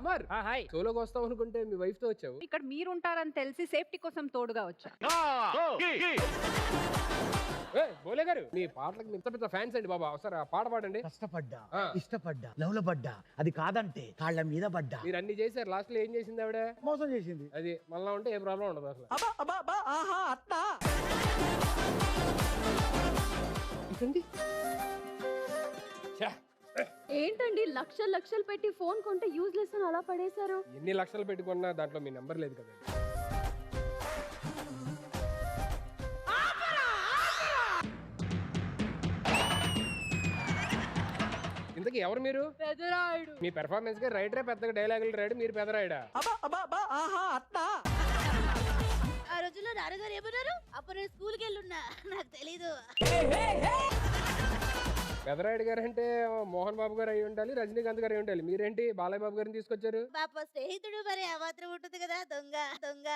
Amar hi. సోలోకి వస్తావు అనుకుంటే మీ wife తో వచ్చావు. ఇక్కడ మీరుంటారని తెలిసి సేఫ్టీ కోసం తోడుగా వచ్చా. బోలే గారు మీ పాటలకు పెద్ద పెద్ద ఫ్యాన్స్ అండి బాబా. ఒకసారి ఆ పాట పాడండి. కష్టపడ్డా, ఆ. ఇష్టపడ్డా, లవ్లో పడ్డా, అది కాదంటే కాళ్ళ మీద పడ్డా. మీరు అన్ని చేశారు, లాస్ట్ లో ఏం చేసింది ఆవిడ? మోసం చేసింది. అది మళ్ళా ఉంటే ఏ ప్రాబ్లం ఉండదు అసలు. ఇదండి. ఛా, ఏంటండి లక్షలు లక్షలు పెట్టి ఫోన్ కొంటే యూజ్లెస్ అని అలా పడేశారు? ఎన్ని లక్షలు పెట్టుకున్నా దాంట్లో మీ నెంబర్ లేదు కదండి. ఇంతకీ ఎవరు మీరు? పెదరాయుడు. మీ పెర్ఫార్మెన్స్ కి రైటరే పెద్దగా డైలాగులు రాయడు, మీరు పెదరాయడా? ఆ రోజుల్లో నాన్నగారు ఏమన్నారు? అప్పుడు నేను స్కూల్కి వెళ్ళున్నా, నాకు తెలీదు. పెదరాయుడు గారు అంటే మోహన్ బాబు గారు అయి ఉండాలి, రజనీకాంత్ గారు అయి ఉండాలి. మీరేంటి బాలయ్య బాబు గారిని తీసుకొచ్చారు? పాప స్నేహితుడు మరి ఆ మాత్రం ఉంటుంది కదా. దొంగ దొంగ.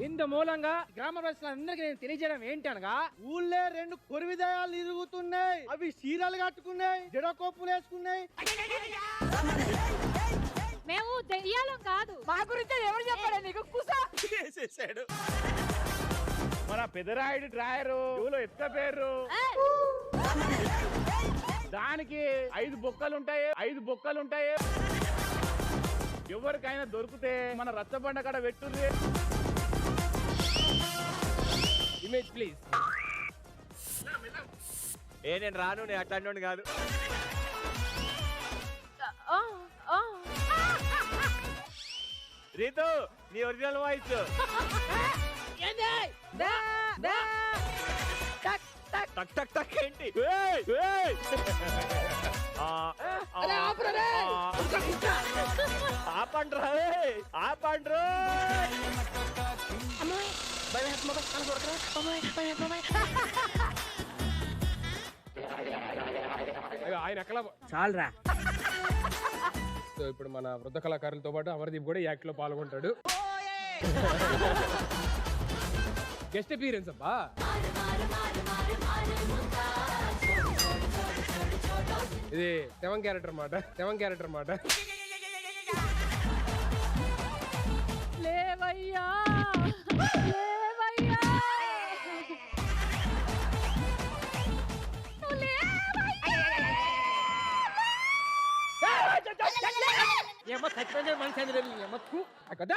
ఇందు మూలంగా గ్రామ ప్రజలందరికీ నేను తెలియజేయడం ఏంటనగా, ఊళ్ళే 2 కొరివిదయాలు ఇరుగుతున్నాయి. అవి చీరలు కట్టుకున్నాయి, జడకోపులు వేసుకున్నాయి. మేము దెయ్యాలం కాదు. మా గురించి ఎవరు చెప్పాడు నీకు? కుసా చేసేసాడు. మన పెదరాయుడు డ్రాయరు ఎత్త పేరు దానికి 5 బొక్కలు ఉంటాయి. ఎవరికైనా దొరికితే మన రచ్చబండ కాడ పెట్టుంది. Image please. నేను రాను, నేను అట్లాంటి కాదు. రీతు నీ ఒరిజినల్ వాయిస్. టక్ టక్ టక్ ఏంటి? ఆపండ్రా, ఆపండ్రు. ఆయన ఎక్కలా చాలరా. సో ఇప్పుడు మన వృద్ధ కళాకారులతో పాటు అమర్దీప్ కూడా యాక్ట్ లో పాల్గొంటాడు. గెస్ట్ అపీరెన్స్ అబ్బా. ఇది 7 క్యారెక్టర్ మాట. లేవయ్యా లేవయ్యా ఏమో చచ్చిపోయిన మనిషి అని ఏమో కదా.